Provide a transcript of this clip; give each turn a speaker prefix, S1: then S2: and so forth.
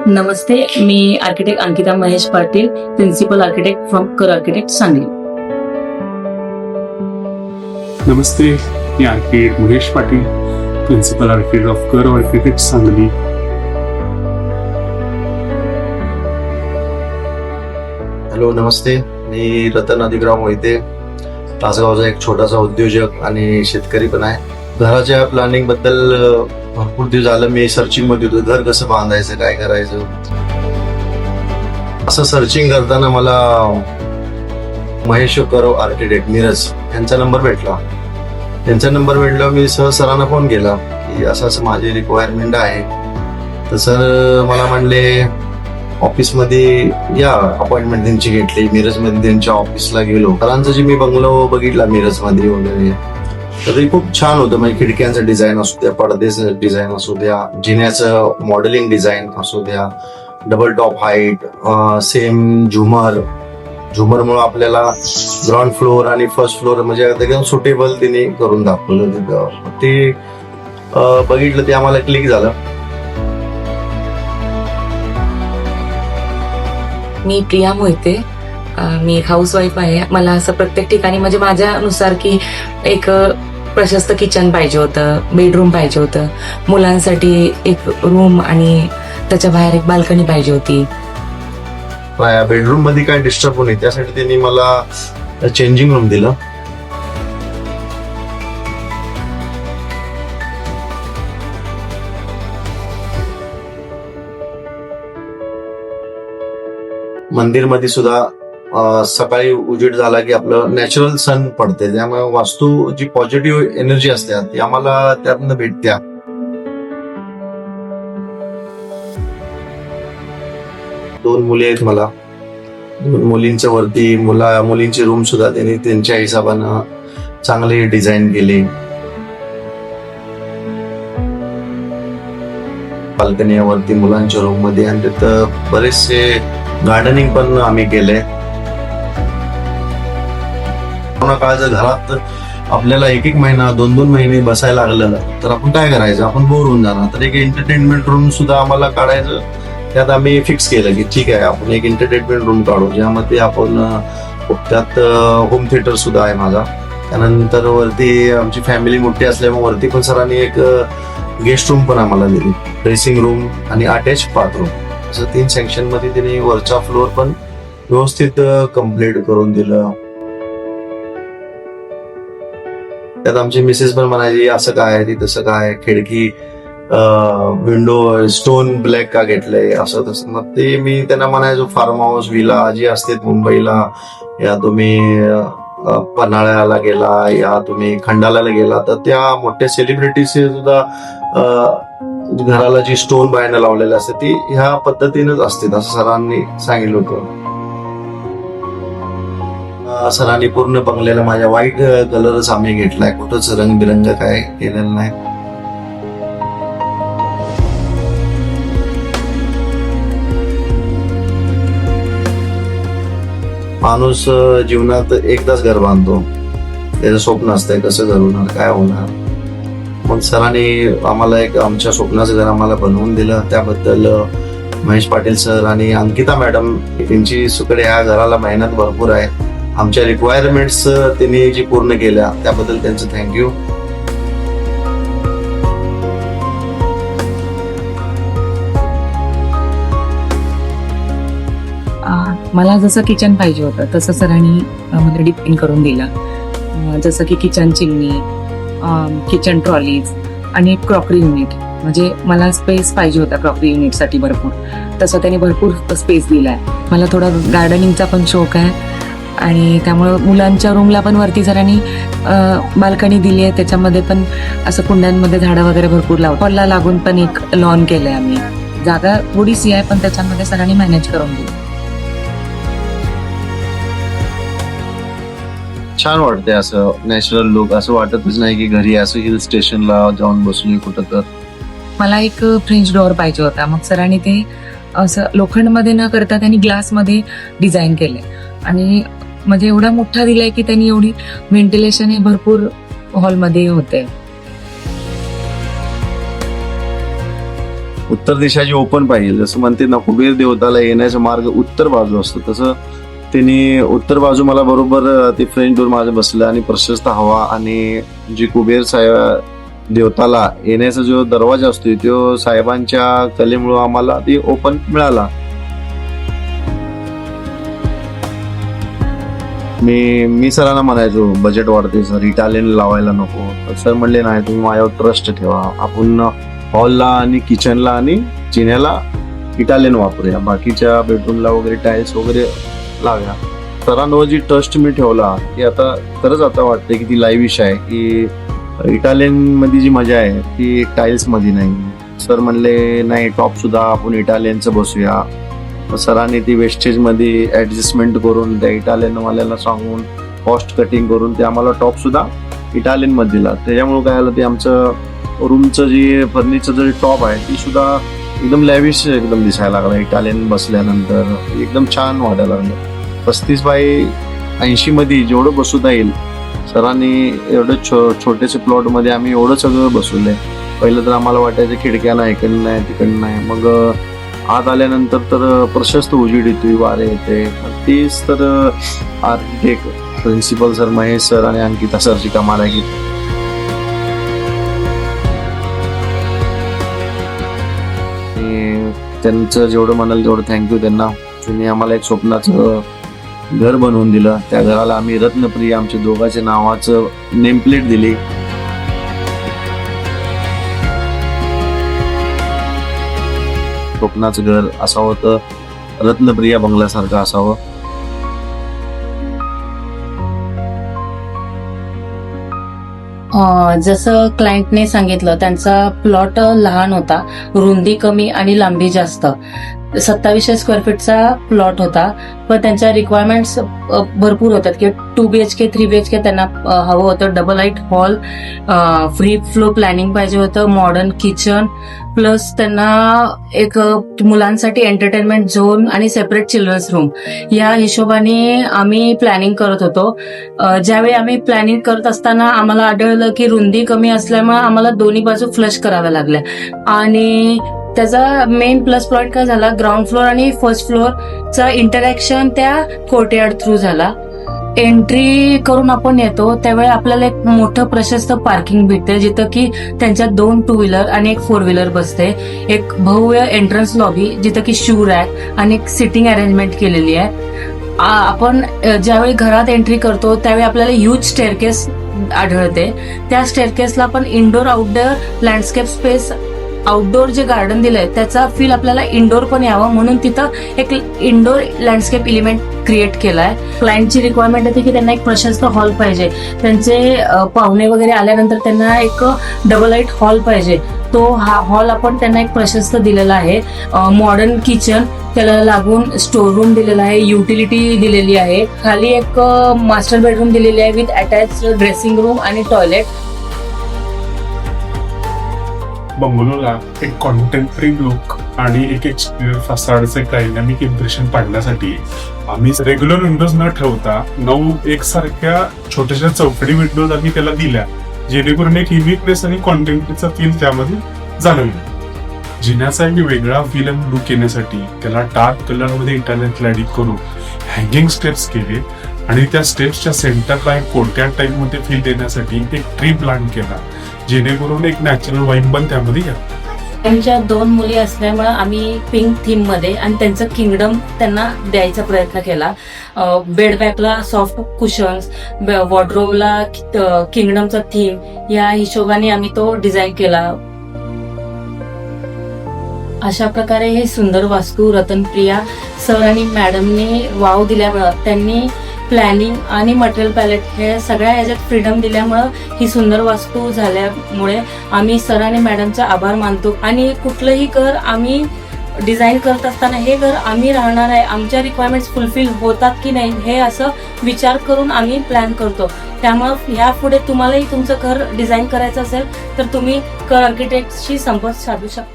S1: नमस्ते, मी architect Ankita Mahesh Patil, principal architect from Kar architect Sangli.
S2: नमस्ते, मी architect Mahesh Patil, principal architect of Kar architect Sangli.
S3: Hello, नमस्ते. मी रतन अधिकराव मोहिते, तासगावचा एक छोटासा उद्योजक आणि शेतकरी पण आहे. घराच्या प्लॅनिंग बद्दल भरपूर दिवस झालं मी सर्चिंग मध्ये होतो. घर कसं बांधायचं, काय करायचं, असं सर्चिंग करताना मला महेश करव आर्किटेक्ट मिरज यांचा नंबर भेटला. त्यांचा नंबर भेटला, मी सरांना फोन केला की असं असं माझी रिक्वायरमेंट आहे. तर सर मला म्हणले ऑफिसमध्ये या, अपॉइंटमेंट त्यांची घेतली. मिरजमध्ये त्यांच्या ऑफिसला गेलो. सरांचं जे मी बंगलो बघितला मिरजमध्ये वगैरे, तर ते खूप छान होतं. म्हणजे खिडक्यांचं डिझाईन असू द्या, पडदेचं डिझाईन असू द्या, जिन्याचं मॉडेलिंग डिझाईन असू द्या, डबल टॉप हाईट, सेम झुमरमुळे आपल्याला ग्राउंड फ्लोअर आणि फर्स्ट फ्लोअर म्हणजे एकदम सुटेबल तिने करून दाखवलं तिथं. ते बघितलं, ते आम्हाला क्लिक झालं.
S4: मी प्रिया मोहिते, मी एक हाऊसवाईफ आहे. मला असं प्रत्येक ठिकाणी म्हणजे माझ्यानुसार की एक प्रशस्त किचन पाहिजे होतं, बेडरूम पाहिजे होतं, मुलांसाठी एक रूम आणि त्याच्या बाहेर एक बाल्कनी पाहिजे होती.
S3: बेडरूम मध्ये काय डिस्टर्ब होणे त्यासाठी त्यांनी मला चेंजिंग रूम दिलं. मंदिरमध्ये सुद्धा सकाळी उजेड झाला की आपलं नॅचरल सन पडते, त्यामुळे वास्तू जी पॉझिटिव्ह एनर्जी असते ती आम्हाला त्यातनं भेटत्या. दोन मुली आहेत मला. दोन मुलींच्या वरती मुलींची रूम सुद्धा त्यांनी त्यांच्या हिशोबानं चांगली डिझाईन केली. बाल्कनी वरती मुलांच्या रूम मध्ये, आणि तिथं बरेचसे गार्डनिंग पण आम्ही केले. कोरोना काळाच्या घरात आपल्याला एक महिना 2 महिने बसायला लागलं तर आपण काय करायचं, आपण बोर होऊन जाणार. तर एक एंटरटेनमेंट रूम सुद्धा आम्हाला काढायचं. त्यात आम्ही फिक्स केलं की ठीक आहे, आपण एक एंटरटेनमेंट रूम काढू, ज्यामध्ये आपण त्यात होम थिएटर सुद्धा आहे माझा. त्यानंतर वरती आमची फॅमिली मोठी असल्यामुळे वरती पण सरांनी एक गेस्ट रूम पण आम्हाला दिली, ड्रेसिंग रूम आणि अटॅच बाथरूम, असं 3 सेक्शन मध्ये त्यांनी वरचा फ्लोअर पण व्यवस्थित कम्प्लीट करून दिलं. त्यात आमची मिसेस पण म्हणायची असं काय ती तसं काय, खिडकी विंडो स्टोन ब्लॅक का घेतलंय, असं तसं. मग ते मी त्यांना म्हणायचो फार्म हाऊस विला जी असतात मुंबईला, या तुम्ही पन्हाळ्याला गेला, या तुम्ही खंडाला गेला, तर त्या मोठ्या सेलिब्रिटीज सुद्धा घराला जी स्टोन बाहेर लावलेले असते ती ह्या पद्धतीनेच असते, असं सरांनी सांगितलं होतं. सरांनी पूर्ण बंगल्याला माझ्या व्हाईट कलरच आम्ही घेतलाय, कुठंच रंगबिरंग काय केलेलं नाही. माणूस जीवनात एकदाच घर बांधतो, त्याचं स्वप्न असतंय कसं घर होणार, काय होणार. मग सरांनी आम्हाला एक आमच्या स्वप्नाचं घर आम्हाला बनवून दिलं. त्याबद्दल महेश पाटील सर आणि अंकिता मॅडम त्यांची सुकडे ह्या घराला मेहनत भरपूर आहे. आमच्या रिक्वायरमेंट्स त्यांनी जी पूर्ण केल्या त्याबद्दल त्यांचं थँक्यू.
S4: मला जसं किचन पाहिजे होतं तसं सरांनी मला डिझाईन करून दिलं. जसं की किचन चिमणी, किचन ट्रॉलीज आणि क्रॉकरी युनिट. म्हणजे मला स्पेस पाहिजे होता क्रॉकरी युनिटसाठी भरपूर, तसं त्यांनी भरपूर स्पेस दिलाय. मला थोडा गार्डनिंगचा पण शौक आहे आणि त्यामुळं मुलांच्या रूमला पण वरती सरांनी बाल्कनी दिली आहे, त्याच्यामध्ये पण असं कुंड्यांमध्ये झाडं वगैरे भरपूर हॉलला लागून पण एक लॉन केलंय आम्ही. जागा थोडीशी आहे पण त्याच्यामध्ये सरांनी मॅनेज करून दिली.
S3: छान वाटते असं नॅचरल लुक, असं वाटतच नाही की घरी असं हिल स्टेशनला जाऊन बसलोय कुठं. तर
S4: मला एक फ्रेंच डोअर पाहिजे होता. मग सरांनी ते असं लोखंडमध्ये न करता त्यांनी ग्लासमध्ये डिझाईन केलंय आणि म्हणजे एवढा मोठा दिलाय की त्यांनी एवढी व्हेंटिलेशन हे भरपूर हॉलमध्ये होते.
S3: उत्तर दिशा जी ओपन पाहिजे, जसं म्हणते ना कुबेर देवताला येण्याचा मार्ग उत्तर बाजू असतो, तसं त्यांनी उत्तर बाजू मला बरोबर ते फ्रेंच डोर माझं बसलं आणि प्रशस्त हवा आणि जी कुबेर साहेब देवताला येण्याचा जो दरवाजा असतो तो साहेबांच्या कलेमुळे आम्हाला ते ओपन मिळाला. मी सरांना म्हणायचो बजेट वाढते सर, इटालियन लावायला नको. तर सर म्हणले नाही, तुम्ही माझ्यावर ट्रस्ट ठेवा, आपण हॉलला आणि किचनला आणि जिन्याला इटालियन वापरूया, बाकीच्या बेडरूमला वगैरे टाईल्स वगैरे लावूया. सरांवर जी ट्रस्ट मी ठेवला ती आता खरंच आता वाटते की ती लाईव्हिश आहे, की इटालियन मध्ये जी मजा आहे ती टाईल्स मध्ये नाही. सर म्हणले नाही, टॉप सुद्धा आपण इटालियनचं बसूया. सरांनी ती वेस्टेज मध्ये ऍडजस्टमेंट करून त्या इटालियन वाल्याला सांगून कॉस्ट कटिंग करून ते आम्हाला टॉप सुद्धा इटालियन मध्ये दिला. त्याच्यामुळे काय झालं, ते आमचं रूमचं जे फर्निचरचं जे टॉप आहे ती सुद्धा एकदम लॅविश एकदम दिसायला लागला. इटालियन बसल्यानंतर एकदम छान वाटायला लागलं. 35x80 मध्ये जेवढं बसवता येईल सरांनी एवढं छोटेसे प्लॉट मध्ये आम्ही एवढं सगळं बसवलंय. पहिलं तर आम्हाला वाटायचं खिडक्या नाही, इकडं नाही, तिकडं नाही. मग आत आल्यानंतर तर प्रशस्त उजेड येतोय, वारे येते. तीच तर architect principal sir Mahesh sir आणि अंकिता सरची कमाल आहे. त्यांचं जेवढं म्हणाल तेवढं थँक्यू त्यांना. त्यांनी आम्हाला एक स्वप्नाचं घर बनवून दिलं. त्या घराला आम्ही रत्नप्रिया आमच्या दोघांच्या नावाचं नेमप्लेट दिली. स्वप्नाचं घर असावं तर रत्नप्रिया बंगल्यासारखं असावं.
S1: जसं क्लायंटने सांगितलं, त्यांचा प्लॉट लहान होता, रुंदी कमी आणि लांबी जास्त. 2700 स्क्वेअर फीटचा प्लॉट होता, पण त्यांच्या रिक्वायरमेंट्स भरपूर होत्या की 2 BHK 3 BHK त्यांना हवं होतं. Double height hall, free flow planning पाहिजे होतं, मॉडर्न किचन, प्लस त्यांना एक मुलांसाठी एंटरटेनमेंट झोन आणि सेपरेट चिल्ड्रन्स रूम. या हिशोबाने आम्ही प्लॅनिंग करत होतो. ज्यावेळी आम्ही प्लॅनिंग करत असताना आम्हाला आढळलं की रुंदी कमी असल्यामुळे आम्हाला दोन्ही बाजू फ्लश कराव्या लागल्या आणि त्याचा मेन प्लस पॉईंट काय झाला, ग्राउंड फ्लोअर आणि फर्स्ट फ्लोअरचा इंटरॅक्शन त्या कोर्टयार्ड थ्रू झाला. एंट्री करून आपण येतो त्यावेळी आपल्याला एक मोठं प्रशस्त पार्किंग भेटते, जिथं की त्यांच्या 2 2 व्हीलर आणि एक 4 व्हीलर बसते. एक भव्य एंट्रन्स लॉबी जिथं की शू रॅक आणि एक सिटिंग अरेंजमेंट केलेली आहे. आपण ज्यावेळी घरात एंट्री करतो त्यावेळी आपल्याला ह्यूज स्टेअरकेस आढळते. त्या स्टेअरकेसला पण indoor outdoor landscape space, outdoor जे गार्डन दिलंय त्याचा फील आपल्याला इनडोअर पण यावं म्हणून तिथं एक इनडोअर लँडस्केप इलिमेंट क्रिएट केलाय. क्लायंटची रिक्वायरमेंट होती की त्यांना एक प्रशस्त हॉल पाहिजे, त्यांचे पाहुणे वगैरे आल्यानंतर त्यांना एक डबल हाईट हॉल पाहिजे. तो हा हॉल आपण त्यांना एक प्रशस्त दिलेला आहे. मॉडर्न किचन, त्याला लागून स्टोर रूम दिलेला आहे, युटिलिटी दिलेली आहे. खाली एक मास्टर बेडरूम दिलेली आहे विथ अटॅच ड्रेसिंग रूम आणि टॉयलेट.
S2: बंगलोला एक कॉन्टेम्पररी लुक आणि एक एक्सटिरियर फासाडचं एक डायनॅमिक इम्प्रेशन पाडण्यासाठी आम्ही रेग्युलर विंडोज न ठेवता 9 एकसारख्या छोट्याशा चौकडी विंडोज आम्ही त्याला दिल्या, जेणेकरून एक युनिकनेस आणि कॉन्टेम्पररीचा फील त्यामध्ये जाणवला. जिन्याचा एक वेगळा फील आणि लुक येण्यासाठी त्याला डार्क कलर मध्ये इंटरनेट लाईटिंग करून हँगिंग स्टेप्स केले आणि त्या स्टेप्सच्या सेंटरला एक कोर्टयार्ड टाईप मध्ये फील देण्यासाठी एक ट्री प्लांट केला, जेणेकरून एक नॅचरल वाईब पण त्यामध्ये येतो.
S1: त्यांच्या 2 मुली असल्यामुळे आम्ही पिंक थीम मध्ये आणि त्यांचं किंगडम त्यांना द्यायचा प्रयत्न केला. बेड बॅकला सॉफ्ट कुशन्स, वॉर्डरोबला किंगडमचा थीम, या हिशोबाने आम्ही तो डिझाईन केला. अशा प्रकारे हे सुंदर वास्तू रतनप्रिया सर आणि मॅडमने वाव दिल्यामुळं, त्यांनी प्लॅनिंग आणि मटेरियल पॅलेट हे सगळ्या ह्याच्यात फ्रीडम दिल्यामुळं ही सुंदर वास्तू झाल्यामुळे आम्ही सर आणि मॅडमचा आभार मानतो. आणि कुठलंही घर आम्ही डिझाईन करत असताना हे घर आम्ही राहणार आहे, आमच्या रिक्वायरमेंट्स फुलफिल होतात की नाही हे असं विचार करून आम्ही प्लॅन करतो. त्यामुळं ह्यापुढे तुम्हालाही तुमचं घर डिझाईन करायचं असेल तर तुम्ही कर आर्किटेक्टशी संपर्क साधू शकता.